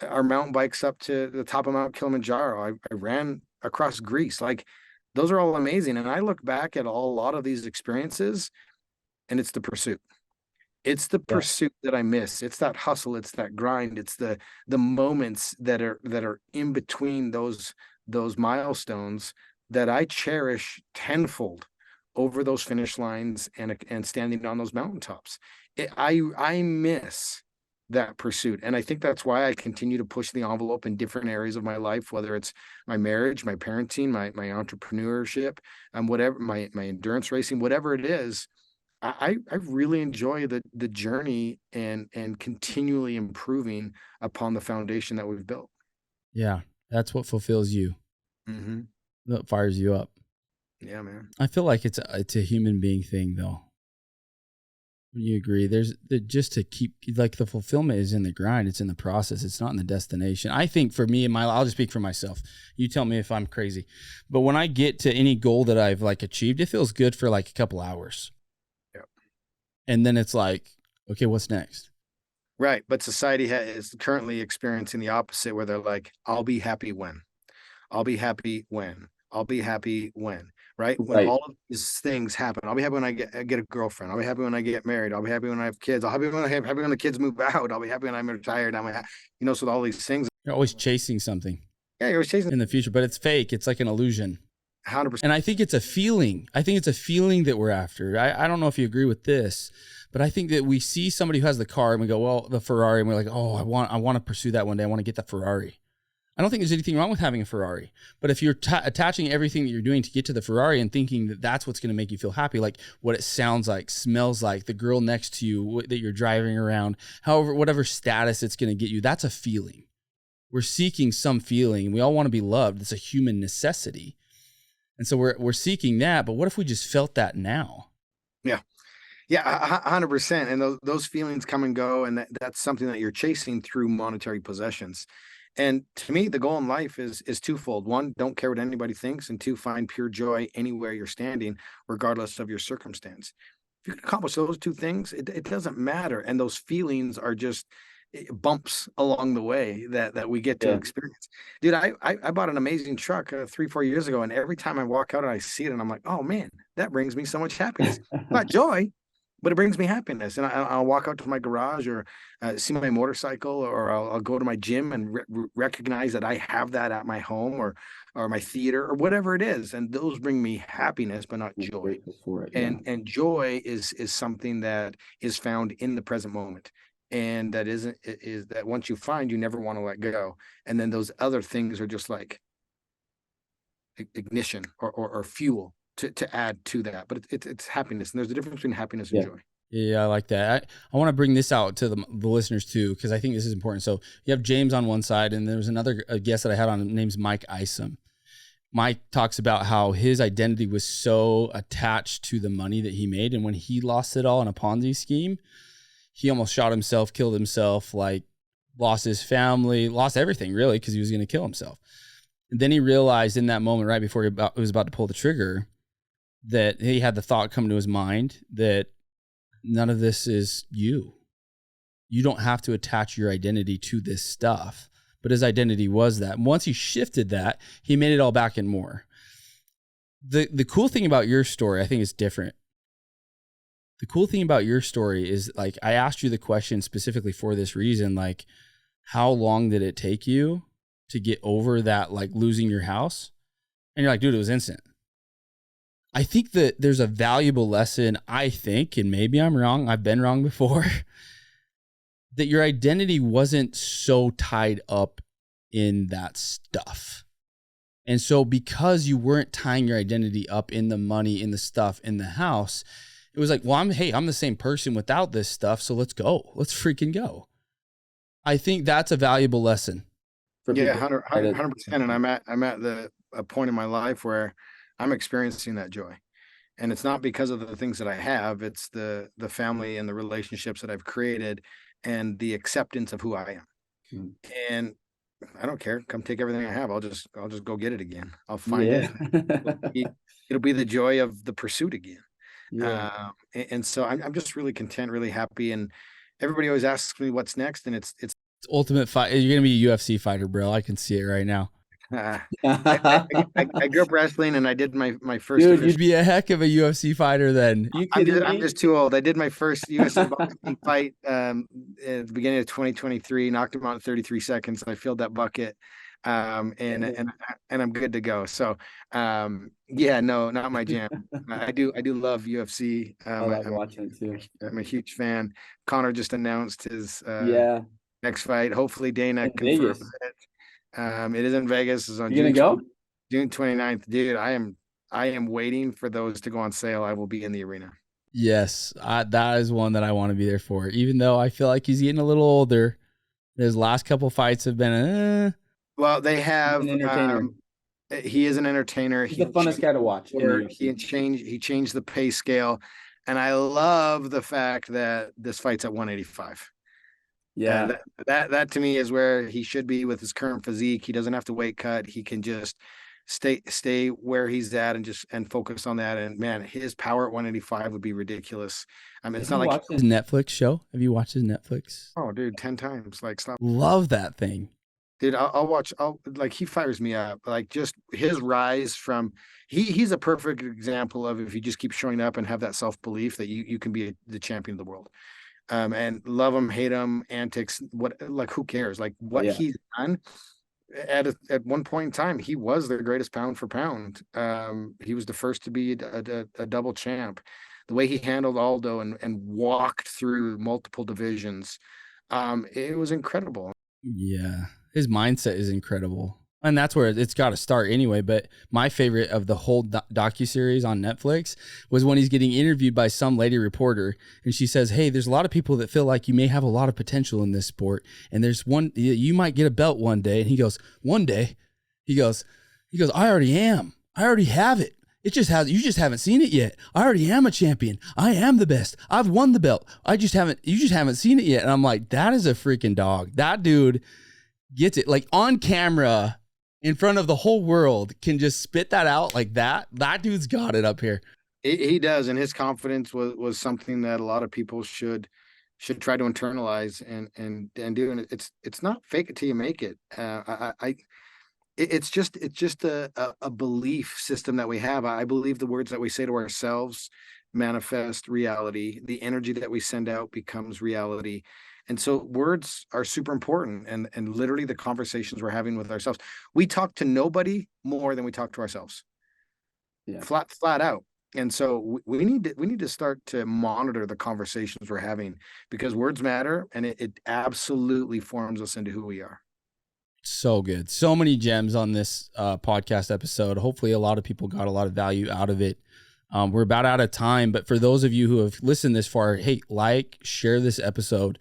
our mountain bikes up to the top of Mount Kilimanjaro. I ran across Greece. Like those are all amazing. And I look back at a lot of these experiences, and it's the pursuit. It's the pursuit that I miss. It's that hustle. It's that grind. It's the moments that are in between those milestones that I cherish tenfold over those finish lines and standing on those mountaintops. I miss that pursuit. And I think that's why I continue to push the envelope in different areas of my life, whether it's my marriage, my parenting, my entrepreneurship, whatever, my endurance racing, whatever it is. I really enjoy the journey and continually improving upon the foundation that we've built. Yeah. That's what fulfills you. Mm-hmm. That fires you up. Yeah, man. I feel like it's a human being thing though. You agree? There's just to keep, like, the fulfillment is in the grind. It's in the process. It's not in the destination. I think for me, I'll just speak for myself. You tell me if I'm crazy, but when I get to any goal that I've like achieved, it feels good for like a couple hours. Yep. And then it's like, okay, what's next? Right. But society is currently experiencing the opposite, where they're like, I'll be happy when. I'll be happy when. I'll be happy when. Right. When all of these things happen. I'll be happy when I get a girlfriend. I'll be happy when I get married. I'll be happy when I have kids. I'll be happy when the kids move out. I'll be happy when I'm retired. So all these things. You're always chasing something. Yeah, you're always chasing in the future, but it's fake. It's like an illusion. 100%. And I think it's a feeling. I think it's a feeling that we're after. I don't know if you agree with this, but I think that we see somebody who has the car and we go, well, the Ferrari, and we're like, oh, I want to pursue that one day. I want to get that Ferrari. I don't think there's anything wrong with having a Ferrari, but if you're attaching everything that you're doing to get to the Ferrari and thinking that that's what's going to make you feel happy, like what it sounds like, smells like, the girl next to you that you're driving around, however, whatever status it's going to get you, that's a feeling. We're seeking some feeling. We all want to be loved. It's a human necessity. And so we're seeking that, but what if we just felt that now? Yeah. Yeah, 100%. And those feelings come and go, and that's something that you're chasing through monetary possessions. And to me, the goal in life is twofold. One, don't care what anybody thinks. And two, find pure joy anywhere you're standing, regardless of your circumstance. If you can accomplish those two things, it doesn't matter. And those feelings are just bumps along the way that we get to experience. Dude, I bought an amazing truck 3-4 years ago. And every time I walk out and I see it, and I'm like, oh man, that brings me so much happiness. Not joy, but it brings me happiness. And I'll walk out to my garage or see my motorcycle, or I'll go to my gym and recognize that I have that at my home, or or my theater or whatever it is. And those bring me happiness, but not joy. Grateful for it. Yeah. And joy is something that is found in the present moment. And that is that once you find, you never want to let go. And then those other things are just like ignition or fuel to add to that. But it's happiness. And there's a difference between happiness and joy. Yeah, I like that. I want to bring this out to the listeners too, because I think this is important. So you have James on one side, and there's another guest that I had on, name's Mike Isom. Mike talks about how his identity was so attached to the money that he made, and when he lost it all in a Ponzi scheme, he almost shot himself, killed himself, like lost his family, lost everything really, because he was going to kill himself. And then he realized in that moment, right before he was about to pull the trigger, that he had the thought come to his mind that none of this is you. You don't have to attach your identity to this stuff. But his identity was that. And once he shifted that, he made it all back and more. The cool thing about your story, I think, is different. The cool thing about your story is, like, I asked you the question specifically for this reason, like, how long did it take you to get over that, like, losing your house? And you're like, dude, it was instant. I think that there's a valuable lesson, I think, and maybe I'm wrong, I've been wrong before, that your identity wasn't so tied up in that stuff. And so because you weren't tying your identity up in the money, in the stuff, in the house, it was like, well, I'm the same person without this stuff, so let's go. Let's freaking go. I think that's a valuable lesson. Yeah, 100%. And I'm at a point in my life where I'm experiencing that joy. And it's not because of the things that I have, it's the family and the relationships that I've created and the acceptance of who I am. And I don't care. Come take everything I have. I'll just go get it again. I'll find it. It'll be the joy of the pursuit again. Yeah. And so I'm just really content, really happy. And everybody always asks me what's next. And it's ultimate fight. You're going to be a UFC fighter, bro. I can see it right now. I grew up wrestling, and I did my first. Dude, you'd be a heck of a UFC fighter then. I'm just too old. I did my first UFC boxing fight at the beginning of 2023. Knocked him out in 33 seconds. I filled that bucket, and I'm good to go. So, yeah, no, not my jam. I do love UFC. I like watching it too. I'm a huge fan. Connor just announced his next fight. Hopefully, Dana confirms it. It is in Vegas. It's on June 29th. Dude, I am waiting for those to go on sale. I will be in the arena. Yes, that is one that I want to be there for. Even though I feel like he's getting a little older. His last couple fights have been well, they have an entertainer. He is an entertainer. He's the funnest guy to watch. He changed the pay scale. And I love the fact that this fight's at 185. Yeah, that to me is where he should be with his current physique. He doesn't have to weight cut. He can just stay where he's at and focus on that. And man, his power at 185 would be ridiculous. I mean, it's not like his Netflix show. Have you watched his Netflix? Oh, dude, 10 times. Like, stop. Love that thing. Dude, I'll watch. He fires me up. Like, just his rise from he's a perfect example of, if you just keep showing up and have that self-belief, that you can be the champion of the world. And love him, hate him, antics, who cares? Like, what he's done at one point in time, he was the greatest pound for pound. He was the first to be a double champ. The way he handled Aldo and walked through multiple divisions, it was incredible. Yeah, his mindset is incredible. And that's where it's got to start anyway. But my favorite of the whole docuseries on Netflix was when he's getting interviewed by some lady reporter. And she says, hey, there's a lot of people that feel like you may have a lot of potential in this sport. And there's one, you might get a belt one day. And he goes, one day? He goes, I already am. I already have it. You just haven't seen it yet. I already am a champion. I am the best. I've won the belt. You just haven't seen it yet. And I'm like, that is a freaking dog. That dude gets it. Like, on camera, in front of the whole world, can just spit that out like that. That dude's got it up here. He does, and his confidence was something that a lot of people should try to internalize and do. And it's not fake it till you make it. It's just a belief system that we have. I believe the words that we say to ourselves manifest reality. The energy that we send out becomes reality. And so words are super important, and literally the conversations we're having with ourselves. We talk to nobody more than we talk to ourselves. Yeah. Flat out. And so we need to start to monitor the conversations we're having, because words matter, and it absolutely forms us into who we are. So good. So many gems on this podcast episode. Hopefully a lot of people got a lot of value out of it. We're about out of time, but for those of you who have listened this far, hey, share this episode.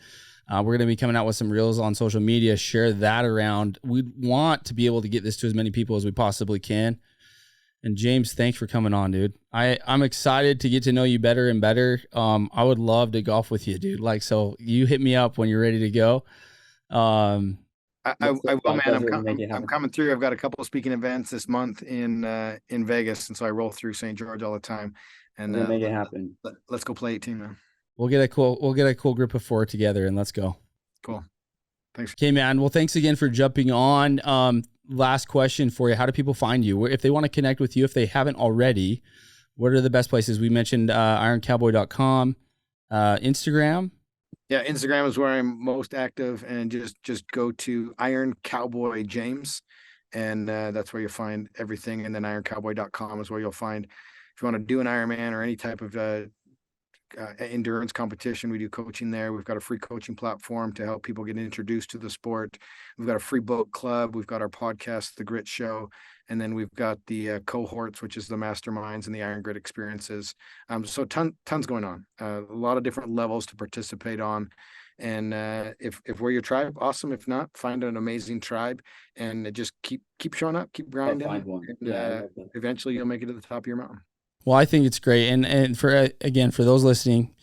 We're going to be coming out with some reels on social media. Share that around. We want to be able to get this to as many people as we possibly can. And James, thanks for coming on, dude. I'm excited to get to know you better and better. I would love to golf with you, dude. So you hit me up when you're ready to go. I will, man. I'm coming through. I've got a couple of speaking events this month in Vegas, and so I roll through St. George all the time. And make it happen. Let's go play 18, man. We'll get a cool group of 4 together, and let's go. Cool. Thanks. Okay, man. Well, thanks again for jumping on. Last question for you. How do people find you? If they want to connect with you, if they haven't already, what are the best places? We mentioned ironcowboy.com, Instagram. Yeah, Instagram is where I'm most active, and just go to Iron Cowboy James, and that's where you'll find everything. And then ironcowboy.com is where you'll find, if you want to do an Ironman or any type of endurance competition, we do coaching there. We've got a free coaching platform to help people get introduced to the sport. We've got a free boat club. We've got our podcast, The Grit Show. And then we've got the cohorts, which is the masterminds and the Iron Grit experiences. So tons going on, a lot of different levels to participate on. And if we're your tribe, awesome. If not, find an amazing tribe, and just keep showing up, keep grinding. And eventually you'll make it to the top of your mountain. For those listening,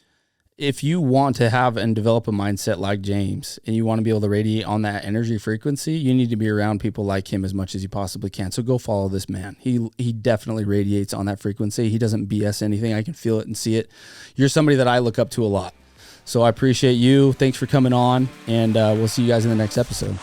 if you want to have and develop a mindset like James, and you want to be able to radiate on that energy frequency, you need to be around people like him as much as you possibly can. So go follow this man. He definitely radiates on that frequency. He doesn't BS anything. I can feel it and see it. You're somebody that I look up to a lot. So I appreciate you. Thanks for coming on, and we'll see you guys in the next episode.